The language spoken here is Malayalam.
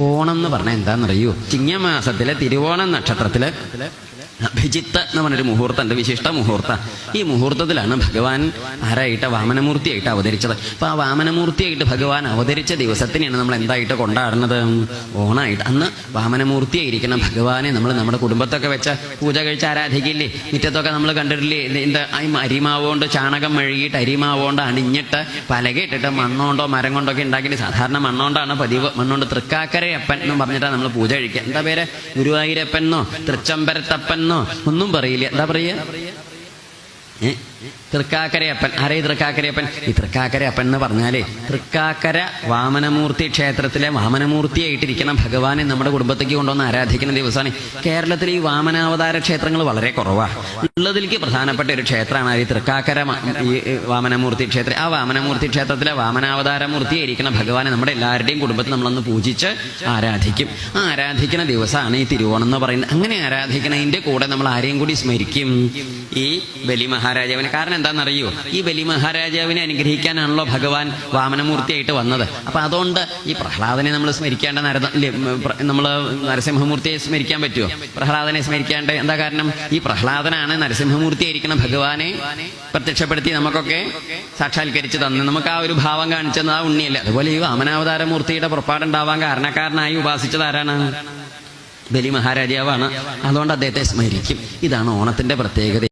ഓണം എന്ന് പറഞ്ഞാൽ എന്താണെന്നറിയൂ? ചിങ്ങമാസത്തിലെ തിരുവോണം നക്ഷത്രത്തില് അഭിജിത്ത് എന്ന് പറഞ്ഞൊരു മുഹൂർത്തമുണ്ട്, വിശിഷ്ട മുഹൂർത്തം. ഈ മുഹൂർത്തത്തിലാണ് ഭഗവാൻ ആരായിട്ട്? വാമനമൂർത്തിയായിട്ട് അവതരിച്ചത്. അപ്പൊ ആ വാമനമൂർത്തിയായിട്ട് ഭഗവാൻ അവതരിച്ച ദിവസത്തിനെയാണ് നമ്മൾ എന്തായിട്ട് കൊണ്ടാടുന്നത്? ഓണായിട്ട്. അന്ന് വാമനമൂർത്തിയായിരിക്കുന്ന ഭഗവാനെ നമ്മൾ നമ്മുടെ കുടുംബത്തൊക്കെ വെച്ച പൂജ കഴിച്ച് ആരാധിക്കില്ലേ? മുറ്റത്തൊക്കെ നമ്മൾ കണ്ടിട്ടില്ലേ? എന്താ അരിമാവുകൊണ്ട് ചാണകം മെഴുകിയിട്ട് അരിമാവുകൊണ്ട് അണിഞ്ഞിട്ട് പലകയിട്ടിട്ട് മണ്ണോണ്ടോ മരം കൊണ്ടൊക്കെ ഉണ്ടാക്കിയിട്ട്, സാധാരണ മണ്ണോണ്ടാണ് പതിവ്. മണ്ണോണ്ട് തൃക്കാക്കരയപ്പൻ എന്ന് പറഞ്ഞിട്ടാണ് നമ്മൾ പൂജ കഴിക്കുക. എന്താ പേര്? ഗുരുവായൂരപ്പനോ തൃച്ചംബരത്തപ്പൻ ഒന്നും പറയില്ല. എന്താ പറയുക? തൃക്കാക്കരയപ്പൻ. ആരേ തൃക്കാക്കരയപ്പൻ? ഈ തൃക്കാക്കരയപ്പൻ എന്ന് പറഞ്ഞാലേ തൃക്കാക്കര വാമനമൂർത്തി ക്ഷേത്രത്തിലെ വാമനമൂർത്തിയായിട്ടിരിക്കുന്ന ഭഗവാനെ നമ്മുടെ കുടുംബത്തേക്ക് കൊണ്ടുവന്ന് ആരാധിക്കുന്ന ദിവസമാണ്. കേരളത്തിൽ ഈ വാമനാവതാര ക്ഷേത്രങ്ങൾ വളരെ കുറവാണ്. ഉള്ളതിലേക്ക് പ്രധാനപ്പെട്ട ഒരു ക്ഷേത്രമാണ് ഈ തൃക്കാക്കര ഈ വാമനമൂർത്തി ക്ഷേത്രം. ആ വാമനമൂർത്തി ക്ഷേത്രത്തിലെ വാമനാവതാരമൂർത്തിയായിരിക്കുന്ന ഭഗവാനെ നമ്മുടെ എല്ലാവരുടെയും കുടുംബത്തിൽ നമ്മളൊന്ന് പൂജിച്ച് ആരാധിക്കും. ആ ആരാധിക്കുന്ന ദിവസമാണ് ഈ തിരുവോണം എന്ന് പറയുന്നത്. അങ്ങനെ ആരാധിക്കുന്നതിൻ്റെ കൂടെ നമ്മൾ ആരെയും കൂടി സ്മരിക്കും? ഈ ബലി മഹാരാജാവിനെ. കാരണം എന്താണെന്നറിയോ? ഈ ബലി മഹാരാജാവിനെ അനുഗ്രഹിക്കാനാണല്ലോ ഭഗവാൻ വാമനമൂർത്തിയായിട്ട് വന്നത്. അപ്പൊ അതുകൊണ്ട് ഈ പ്രഹ്ലാദനെ നമ്മൾ സ്മരിക്കേണ്ട നമ്മൾ നരസിംഹമൂർത്തിയെ സ്മരിക്കാൻ പറ്റുമോ? പ്രഹ്ലാദനെ സ്മരിക്കാണ്ട് എന്താ കാരണം? ഈ പ്രഹ്ലാദനാണ് നരസിംഹമൂർത്തിയായിരിക്കുന്ന ഭഗവാനെ പ്രത്യക്ഷപ്പെടുത്തി നമുക്കൊക്കെ സാക്ഷാത്കരിച്ച് തന്ന് നമുക്ക് ആ ഒരു ഭാവം കാണിച്ചത് ആ ഉണ്ണിയല്ല. അതുപോലെ ഈ വാമനാവതാരമൂർത്തിയുടെ പുറപ്പാടുണ്ടാവാൻ കാരണക്കാരനായി ഉപാസിച്ചത് ആരാണ്? ബലി മഹാരാജാവാണ്. അതുകൊണ്ട് അദ്ദേഹത്തെ സ്മരിക്കും. ഇതാണ് ഓണത്തിന്റെ പ്രത്യേകത.